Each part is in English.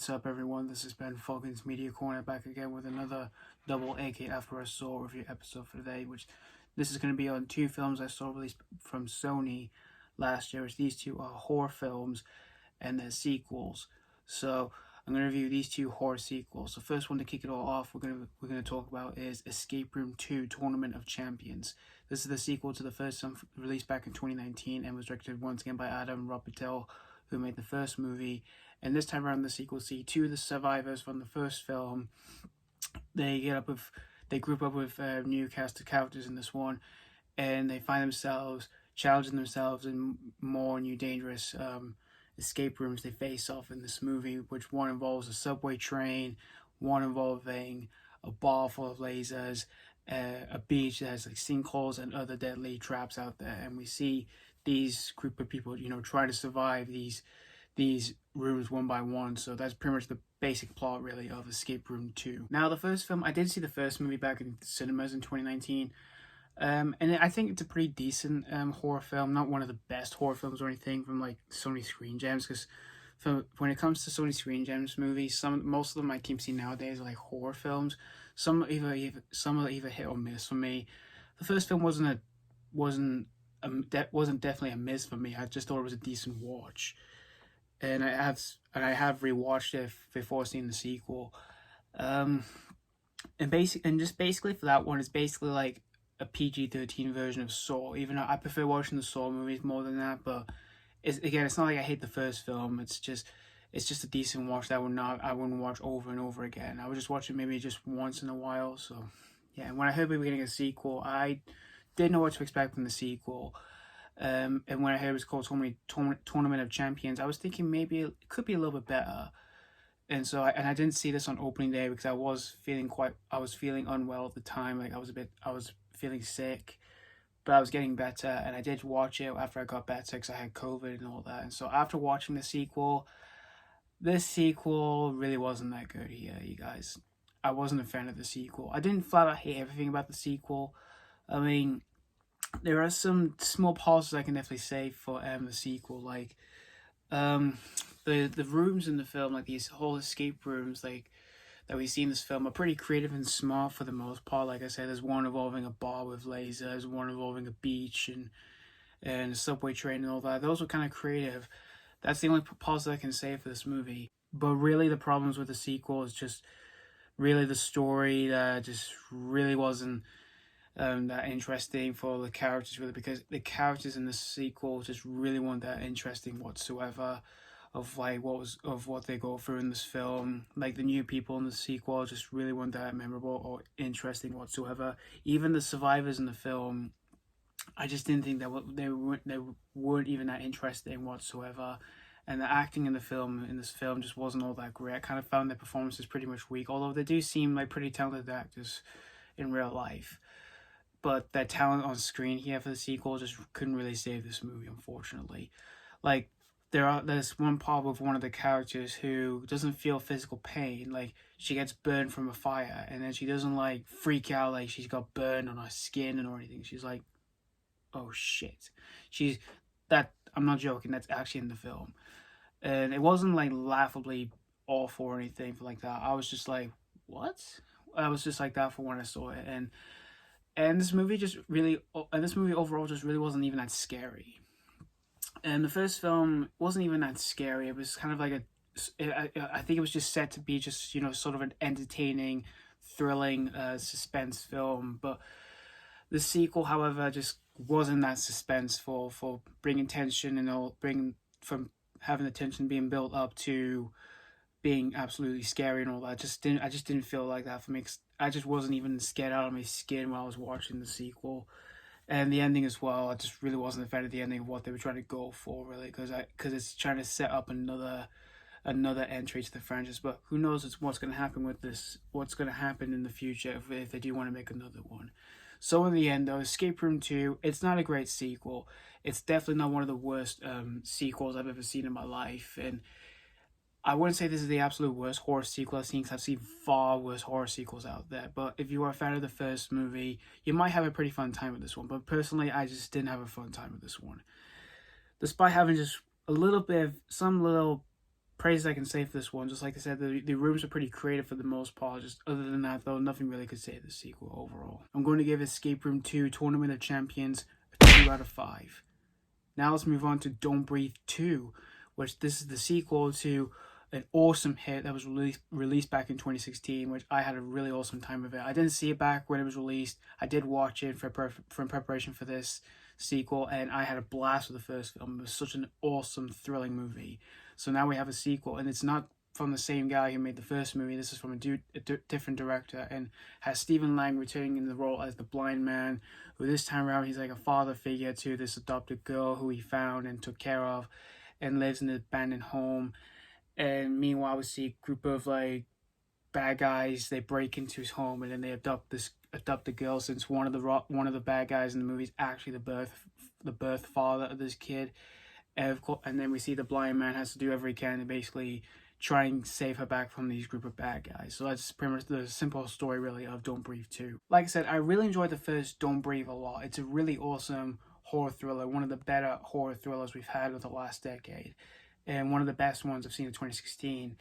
What's up, everyone? This has been Falcon's Media Corner back again with another double AK After a Saw review episode for today, which this is going to be on two films I saw released from Sony last year. These two are horror films and their sequels. So I'm going to review these two horror sequels. The first one to kick it all off we're going to talk about is Escape Room 2 Tournament of Champions. This is the sequel to the first film released back in 2019 and was directed once again by Robitel, who made the first movie. And this time around, the sequel see two of the survivors from the first film. They group up with new cast of characters in this one, and they find themselves challenging themselves in more new dangerous escape rooms they face off in this movie, which one involves a subway train, one involving a bar full of lasers, a beach that has like sinkholes and other deadly traps out there. And we see these group of people, trying to survive these rooms one by one. So that's pretty much the basic plot, really, of Escape Room 2. Now, the first film, I did see the first movie back in cinemas in 2019. And I think it's a pretty decent horror film. Not one of the best horror films or anything from like Sony Screen Gems, because when it comes to Sony Screen Gems movies, most of them I keep seeing nowadays are like horror films. Some are either hit or miss for me. The first film wasn't definitely a miss for me. I just thought it was a decent watch, and I have rewatched it before seeing the sequel. And just basically for that one, it's basically like a PG-13 version of Saw. Even though I prefer watching the Saw movies more than that, but it's not like I hate the first film. It's just a decent watch that I wouldn't watch over and over again. I would just watch it maybe just once in a while. So yeah, and when I heard we were getting a sequel, I didn't know what to expect from the sequel. And when I heard it was called Tournament of Champions, I was thinking maybe it could be a little bit better. And so I didn't see this on opening day because I was feeling unwell at the time. Like I was feeling sick, but I was getting better, and I did watch it after I got better because I had COVID and all that. And so after watching the sequel, this sequel really wasn't that good here, you guys. I wasn't a fan of the sequel. I didn't flat out hate everything about the sequel. I mean, there are some small positives I can definitely say for the sequel, like the rooms in the film, like these whole escape rooms, like that we see in this film, are pretty creative and smart for the most part. Like I said, there's one involving a bar with lasers, one involving a beach and a subway train and all that. Those were kind of creative. That's the only positive I can say for this movie. But really, the problems with the sequel is just really the story that just really wasn't that interesting for the characters, really, because the characters in the sequel just really weren't that interesting whatsoever. Of what they go through in this film, like the new people in the sequel just really weren't that memorable or interesting whatsoever. Even the survivors in the film, I just didn't think that they weren't even that interesting whatsoever. And the acting in this film just wasn't all that great. I kind of found their performances pretty much weak, although they do seem like pretty talented actors in real life. But their talent on screen here for the sequel just couldn't really save this movie, unfortunately. Like, there's one part with one of the characters who doesn't feel physical pain. Like, she gets burned from a fire, and then she doesn't like freak out like she's got burned on her skin or anything. She's like, oh shit. I'm not joking, that's actually in the film. And it wasn't like laughably awful or anything like that. I was just like, what? I was just like that for when I saw it. And this movie overall just really wasn't even that scary. And the first film wasn't even that scary. It was kind of like I think it was just set to be just, sort of an entertaining, thrilling suspense film. But the sequel, however, just wasn't that suspenseful for bringing tension from having the tension being built up to being absolutely scary and all that. I just didn't feel like that for me. I just wasn't even scared out of my skin while I was watching the sequel. And the ending as well, I just really wasn't a fan of the ending of what they were trying to go for, really, because it's trying to set up another entry to the franchise. But who knows what's going to happen with this, what's going to happen in the future if they do want to make another one. So in the end, though, Escape Room 2, it's not a great sequel. It's definitely not one of the worst sequels I've ever seen in my life. And I wouldn't say this is the absolute worst horror sequel I've seen, because I've seen far worse horror sequels out there. But if you are a fan of the first movie, you might have a pretty fun time with this one. But personally, I just didn't have a fun time with this one. Despite having just a little bit of some little praise I can say for this one. Just like I said, the rooms are pretty creative for the most part. Just other than that, though, nothing really could say the sequel overall. I'm going to give Escape Room 2 Tournament of Champions a 2 out of 5. Now let's move on to Don't Breathe 2, which this is the sequel to an awesome hit that was released back in 2016, which I had a really awesome time with it. I didn't see it back when it was released. I did watch it for in preparation for this sequel, and I had a blast with the first film. It was such an awesome, thrilling movie. So now we have a sequel, and it's not from the same guy who made the first movie. This is from a different director, and has Stephen Lang returning in the role as the blind man, who this time around he's like a father figure to this adopted girl who he found and took care of, and lives in an abandoned home. And meanwhile, we see a group of like bad guys. They break into his home, and then they adopt the girl. Since one of the bad guys in the movie is actually the birth father of this kid, and of course, and then we see the blind man has to do everything he can to basically try and save her back from these group of bad guys. So that's pretty much the simple story, really, of Don't Breathe 2. Like I said, I really enjoyed the first Don't Breathe a lot. It's a really awesome horror thriller, one of the better horror thrillers we've had of the last decade, and one of the best ones I've seen in 2016.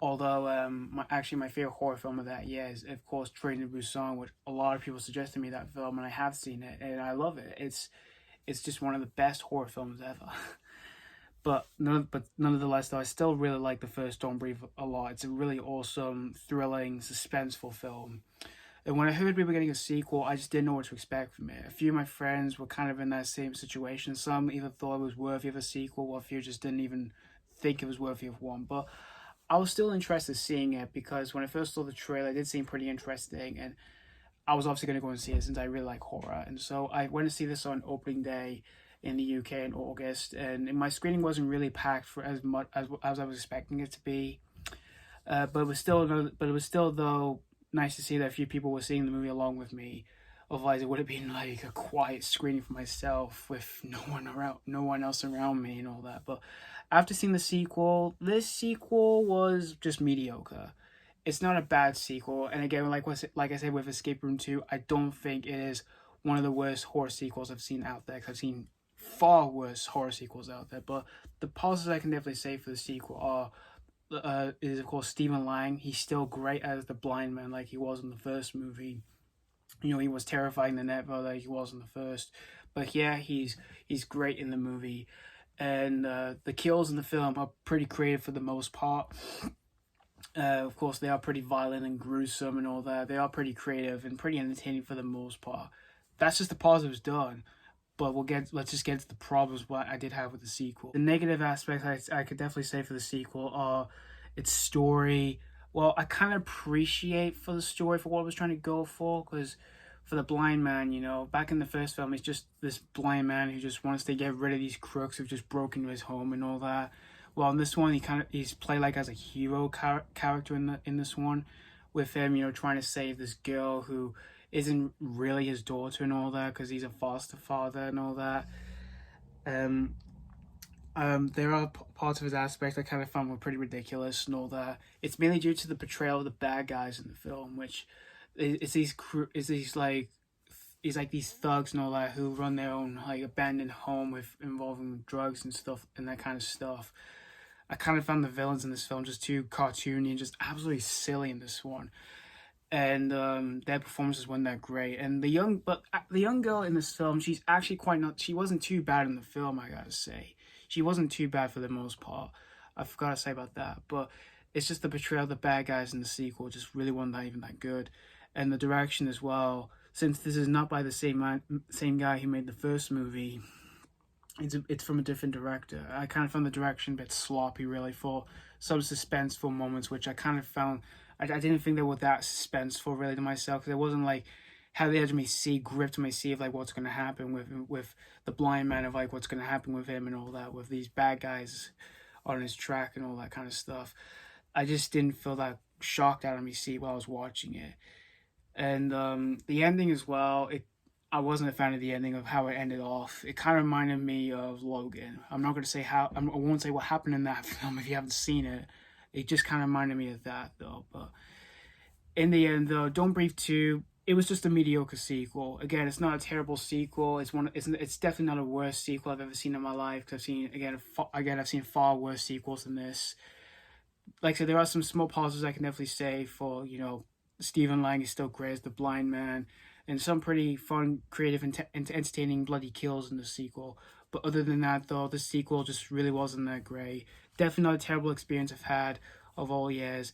Although, my favorite horror film of that year is, of course, Train to Busan, which a lot of people suggested me that film, and I have seen it, and I love it. It's just one of the best horror films ever. But nonetheless, though, I still really like the first Don't Breathe a lot. It's a really awesome, thrilling, suspenseful film. And when I heard we were getting a sequel, I just didn't know what to expect from it. A few of my friends were kind of in that same situation. Some either thought it was worthy of a sequel, or a few just didn't even think it was worthy of one. But I was still interested in seeing it, because when I first saw the trailer, it did seem pretty interesting. And I was obviously going to go and see it since I really like horror. And so I went to see this on opening day in the UK in August, and my screening wasn't really packed for as much as I was expecting it to be, but it was still though nice to see that a few people were seeing the movie along with me. Otherwise, it would have been like a quiet screening for myself with no one else around me and all that. But after seeing the sequel, this sequel was just mediocre. It's not a bad sequel, and again, like I said with Escape Room 2, I don't think it is one of the worst horror sequels I've seen out there, because I've seen far worse horror sequels out there. But the positives I can definitely say for the sequel is of course Stephen Lang. He's still great as the blind man, like he was in the first movie. You know, he was terrifying the net like he was in the first. But yeah, he's great in the movie, and the kills in the film are pretty creative for the most part. Of course, they are pretty violent and gruesome and all that. They are pretty creative and pretty entertaining for the most part. That's just the positives done. But let's just get to the problems what I did have with the sequel. The negative aspects I could definitely say for the sequel are its story. Well, I kind of appreciate for the story for what it was trying to go for, because for the blind man, you know, back in the first film, he's just this blind man who just wants to get rid of these crooks who've just broken into his home and all that. Well, in this one, he's played like as a hero character in this one, with him, you know, trying to save this girl who isn't really his daughter and all that, because he's a foster father and all that. There are parts of his aspects I kind of found were pretty ridiculous and all that. It's mainly due to the portrayal of the bad guys in the film, which is these thugs and all that who run their own like abandoned home with involving drugs and stuff and that kind of stuff. I kind of found the villains in this film just too cartoony and just absolutely silly in this one. And their performances weren't that great. And the young girl in this film, she's actually she wasn't too bad in the film, I gotta say. She wasn't too bad for the most part. I forgot to say about that. But it's just the portrayal of the bad guys in the sequel just really wasn't even that good. And the direction as well, since this is not by the same guy who made the first movie, it's from a different director. I kind of found the direction a bit sloppy, really, for some suspenseful moments, which I kind of found... I didn't think they were that suspenseful, really, to myself, because it wasn't like how the edge of my seat gripped my seat of like what's going to happen with the blind man, of like what's going to happen with him and all that, with these bad guys on his track and all that kind of stuff. I just didn't feel that shocked out of my seat while I was watching it. And the ending as well, I wasn't a fan of the ending of how it ended off. It kind of reminded me of Logan. I'm not going to say I won't say what happened in that film if you haven't seen it. It just kind of reminded me of that, though. But in the end, though, Don't Breathe 2, it was just a mediocre sequel. Again, it's not a terrible sequel. It's definitely not a worse sequel I've ever seen in my life. Because I've seen far worse sequels than this. Like I said, there are some small positives I can definitely say for, Stephen Lang is still great as the blind man, and some pretty fun, creative, and entertaining bloody kills in the sequel. But other than that, though, the sequel just really wasn't that great. Definitely not a terrible experience I've had of all years.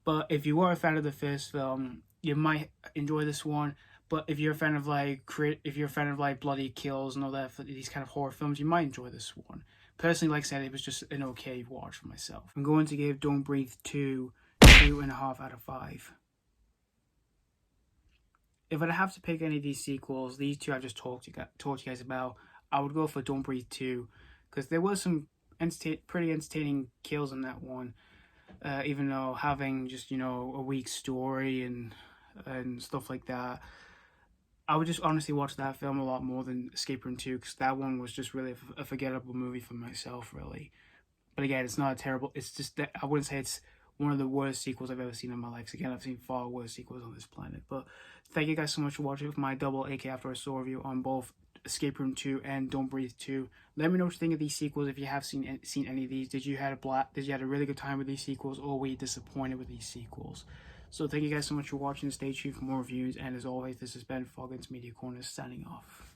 But if you were a fan of the first film, you might enjoy this one. But if you're a fan of bloody kills and all that, for these kind of horror films, you might enjoy this one. Personally, like I said, it was just an okay watch for myself. I'm going to give Don't Breathe 2.5 out of 5. If I'd have to pick any of these sequels, these two I've just talked to you guys about, I would go for Don't Breathe 2, because there was some pretty entertaining kills in that one. Even though having just a weak story and stuff like that, I would just honestly watch that film a lot more than Escape Room 2, because that one was just really a forgettable movie for myself, really. But again, it's not a terrible. It's just that I wouldn't say it's one of the worst sequels I've ever seen in my life. Because again, I've seen far worse sequels on this planet. But thank you guys so much for watching my double AK After I Saw review on both Escape Room 2 and Don't Breathe 2. Let me know what you think of these sequels. If you have seen any of these, did you had a really good time with these sequels, or were you disappointed with these sequels? So thank you guys so much for watching. Stay tuned for more reviews, and as always, this has been Foggins Media Corner signing off.